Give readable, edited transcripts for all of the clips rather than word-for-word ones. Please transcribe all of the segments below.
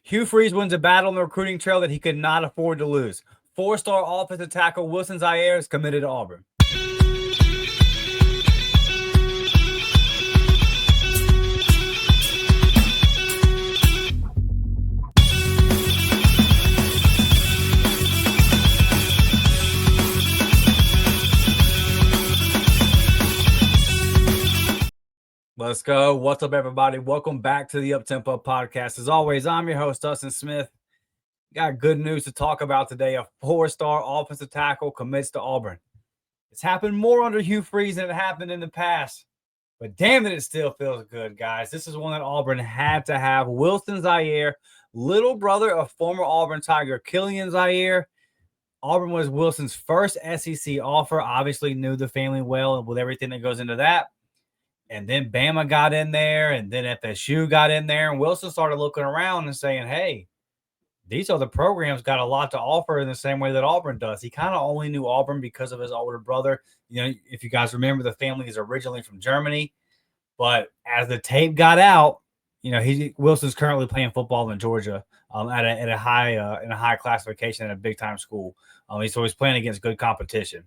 Hugh Freeze wins a battle on the recruiting trail that he could not afford to lose. Four-star offensive tackle Wilson Zierer is committed to Auburn. Let's go. What's up, everybody? Welcome back to the Uptempo Podcast. As always, I'm your host, Dustin Smith. Got good news to talk about today. A four-star offensive tackle commits to Auburn. It's happened more under Hugh Freeze than it happened in the past. But damn it still feels good, guys. This is one that Auburn had to have. Wilson Zierer, little brother of former Auburn Tiger Killian Zierer. Auburn was Wilson's first SEC offer. Obviously knew the family well with everything that goes into that. And then Bama got in there, and then FSU got in there, and Wilson started looking around and saying, hey, these other programs got a lot to offer in the same way that Auburn does. He kind of only knew Auburn because of his older brother. You know, if you guys remember, the family is originally from Germany. But as the tape got out, you know, Wilson's currently playing football in Georgia at a high classification at a big time school. So he's playing against good competition.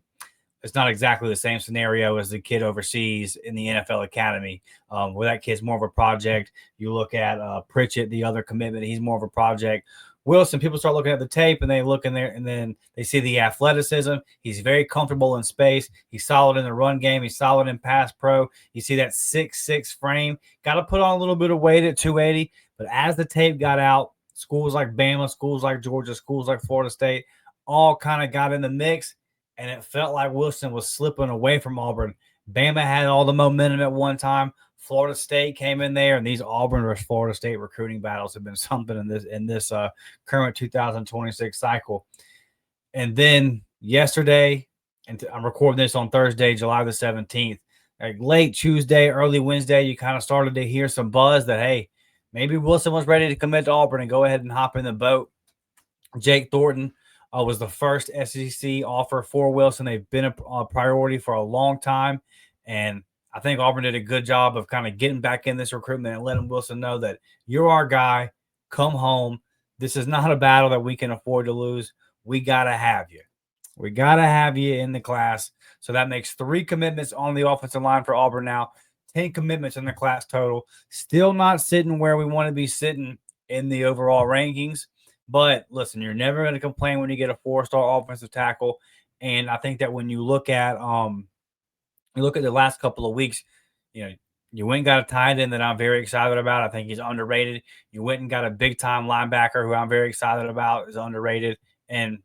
It's not exactly the same scenario as the kid overseas in the NFL Academy, where that kid's more of a project. You look at Pritchett, the other commitment, he's more of a project. Wilson, people start looking at the tape and they look in there and then they see the athleticism. He's very comfortable in space. He's solid in the run game. He's solid in pass pro. You see that 6'6" frame. Got to put on a little bit of weight at 280. But as the tape got out, schools like Bama, schools like Georgia, schools like Florida State all kind of got in the mix. And it felt like Wilson was slipping away from Auburn. Bama had all the momentum at one time. Florida State came in there, and these Auburn versus Florida State recruiting battles have been something in this current 2026 cycle. And then yesterday, and I'm recording this on Thursday, July the 17th, like late Tuesday, early Wednesday, you kind of started to hear some buzz that, hey, maybe Wilson was ready to commit to Auburn and go ahead and hop in the boat. Jake Thornton was the first SEC offer for Wilson. They've been a priority for a long time, and I think Auburn did a good job of kind of getting back in this recruitment and letting Wilson know that you're our guy. Come home. This is not a battle that we can afford to lose. We got to have you. We got to have you in the class. So that makes 3 commitments on the offensive line for Auburn now, 10 commitments in the class total. Still not sitting where we want to be sitting in the overall rankings. But listen, you're never going to complain when you get a 4-star offensive tackle. And I think that when you look at the last couple of weeks, you know, you went and got a tight end that I'm very excited about. I think he's underrated. You went and got a big-time linebacker who I'm very excited about, is underrated. And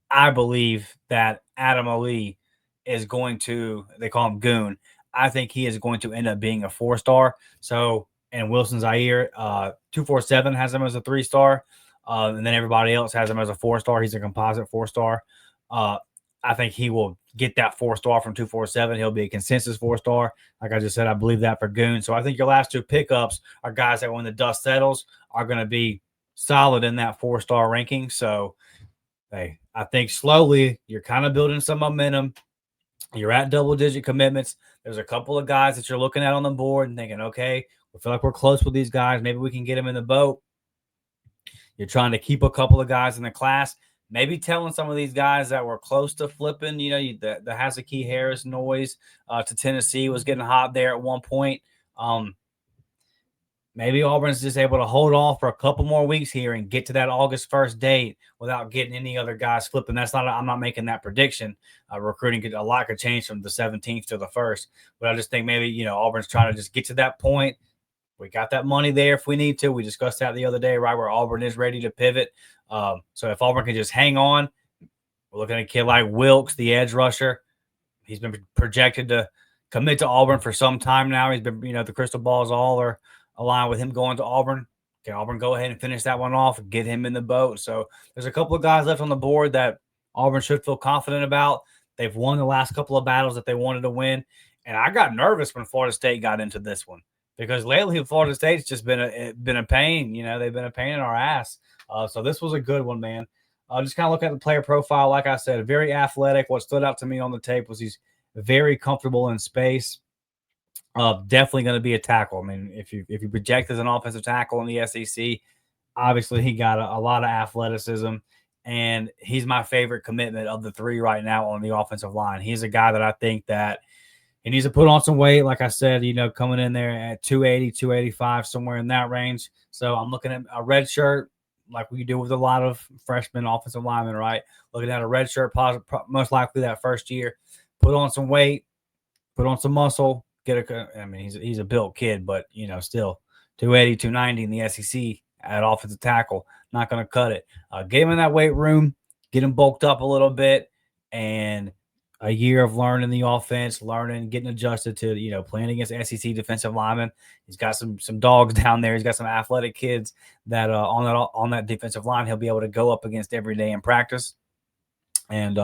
I believe that Adam Ali is going to, they call him Goon. I think he is going to end up being a 4-star. So, and Wilson Zierer, 247 has him as a 3-star. And then everybody else has him as a 4-star. He's a composite 4-star. I think he will get that 4-star from 247. He'll be a consensus 4-star. Like I just said, I believe that for Goon. So I think your last 2 pickups are guys that when the dust settles are going to be solid in that 4-star ranking. So, hey, I think slowly you're kind of building some momentum. You're at double-digit commitments. There's a couple of guys that you're looking at on the board and thinking, okay, we feel like we're close with these guys. Maybe we can get them in the boat. You're trying to keep a couple of guys in the class. Maybe telling some of these guys that were close to flipping, you know, the Hazaki Harris noise to Tennessee was getting hot there at one point. Maybe Auburn's just able to hold off for a couple more weeks here and get to that August 1st date without getting any other guys flipping. I'm not making that prediction. Recruiting a lot could change from the 17th to the 1st, but I just think maybe, you know, Auburn's trying to just get to that point. We got that money there if we need to. We discussed that the other day, right, where Auburn is ready to pivot. So if Auburn can just hang on, we're looking at a kid like Wilkes, the edge rusher. He's been projected to commit to Auburn for some time now. He's been, you know, the crystal balls all are aligned with him going to Auburn. Can Auburn go ahead and finish that one off and get him in the boat? So there's a couple of guys left on the board that Auburn should feel confident about. They've won the last couple of battles that they wanted to win. And I got nervous when Florida State got into this one, because lately Florida State's just been a pain. You know, they've been a pain in our ass. So this was a good one, man. Just kind of look at the player profile. Like I said, very athletic. What stood out to me on the tape was he's very comfortable in space. Definitely going to be a tackle. I mean, if you project as an offensive tackle in the SEC, Obviously, he got a lot of athleticism, and he's my favorite commitment of the three right now on the offensive line. He's a guy that I think that he needs to put on some weight. Like I said, coming in there at 280, 285, somewhere in that range. So I'm looking at a red shirt, like we do with a lot of freshman offensive linemen, right? Looking at a red shirt, most likely that first year. Put on some weight, put on some muscle, I mean, he's a built kid, but still 280, 290 in the SEC at offensive tackle, not going to cut it. Get him in that weight room, get him bulked up a little bit, and a year of learning the offense, getting adjusted to playing against SEC defensive linemen. He's got some dogs down there. He's got some athletic kids that on that defensive line he'll be able to go up against every day in practice. And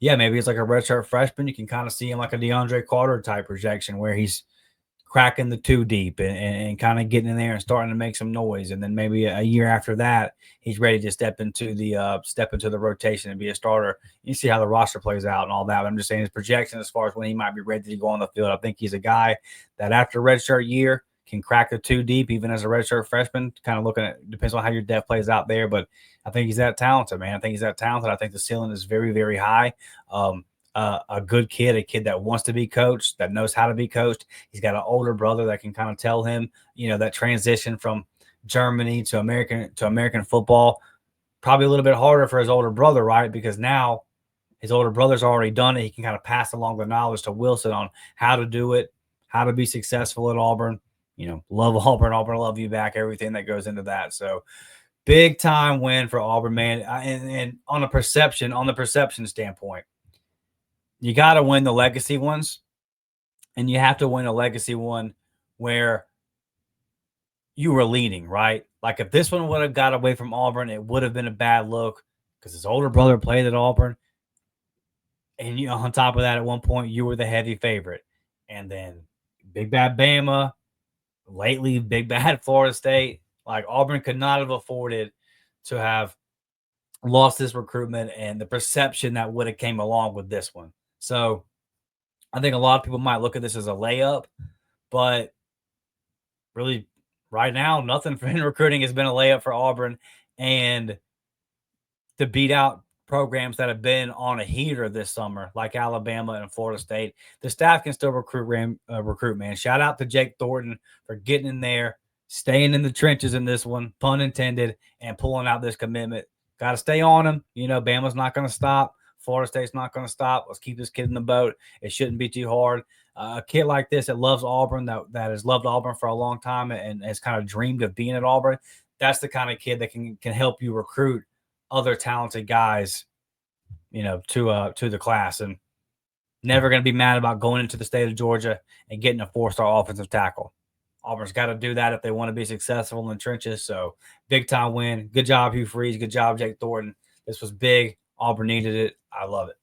yeah, maybe it's like a redshirt freshman. You can kind of see him like a DeAndre Carter type projection where he's cracking the two deep and kind of getting in there and starting to make some noise. And then maybe a year after that, he's ready to step into the rotation and be a starter. You see how the roster plays out and all that. But I'm just saying his projection as far as when he might be ready to go on the field. I think he's a guy that after redshirt year can crack the two deep, even as a redshirt freshman. Kind of looking at, depends on how your depth plays out there, but I think he's that talented, man. I think he's that talented. I think the ceiling is very, very high. A good kid, a kid that wants to be coached, that knows how to be coached. He's got an older brother that can kind of tell him, that transition from Germany to American football, probably a little bit harder for his older brother, right? Because now his older brother's already done it. He can kind of pass along the knowledge to Wilson on how to do it, how to be successful at Auburn. Love Auburn, love you back, everything that goes into that. So big time win for Auburn, man. And on the perception standpoint, you got to win the legacy ones, and you have to win a legacy one where you were leading, right? Like if this one would have got away from Auburn, it would have been a bad look because his older brother played at Auburn. And on top of that, at one point, you were the heavy favorite. And then big bad Bama, lately big bad Florida State. Like Auburn could not have afforded to have lost this recruitment and the perception that would have came along with this one. So I think a lot of people might look at this as a layup, but really right now, nothing in recruiting has been a layup for Auburn. And to beat out programs that have been on a heater this summer, like Alabama and Florida State, the staff can still recruit, man. Shout out to Jake Thornton for getting in there, staying in the trenches in this one, pun intended, and pulling out this commitment. Got to stay on him. Bama's not going to stop. Florida State's not going to stop. Let's keep this kid in the boat. It shouldn't be too hard. A kid like this that loves Auburn, that has loved Auburn for a long time and has kind of dreamed of being at Auburn, that's the kind of kid that can help you recruit other talented guys, to the class, and never going to be mad about going into the state of Georgia and getting a 4-star offensive tackle. Auburn's got to do that if they want to be successful in the trenches. So big time win. Good job, Hugh Freeze. Good job, Jake Thornton. This was big. Auburn needed it. I love it.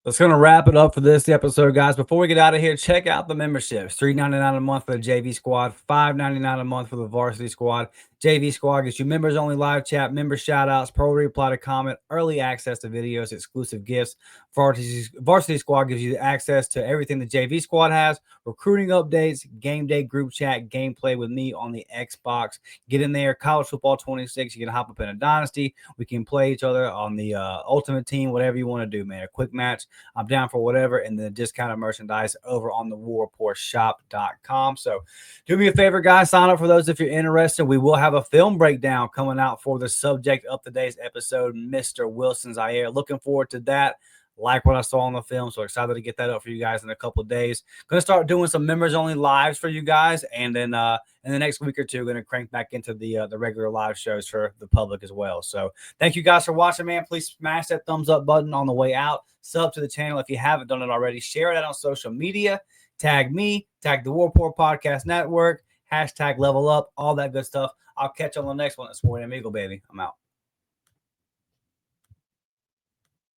That's going to wrap it up for this episode, guys. Before we get out of here, check out the memberships. $3.99 a month for the JV squad, $5.99 a month for the varsity squad. JV squad gets you members only live chat, member shout outs, pro reply to comment, early access to videos, exclusive gifts. Varsity squad gives you access to everything the JV squad has, recruiting updates, game day group chat, gameplay with me on the Xbox. Get in there, college football 26. You can hop up in a dynasty. We can play each other on the ultimate team, whatever you want to do, man. A quick match. I'm down for whatever. And then discounted merchandise over on the warreportshop.com. So do me a favor, guys. Sign up for those if you're interested. We will have a film breakdown coming out for the subject of today's episode, Mr. Wilson Zierer. Looking forward to that. Like what I saw on the film, so excited to get that up for you guys in a couple of days. Gonna start doing some members only lives for you guys, and then in the next week or two, gonna crank back into the regular live shows for the public as well. So thank you guys for watching, man. Please smash that thumbs up button on the way out. Sub to the channel if you haven't done it already. Share it out on social media. Tag me. Tag the War Report Podcast Network. #level up. All that good stuff. I'll catch you on the next one. It's War Amigo, baby. I'm out.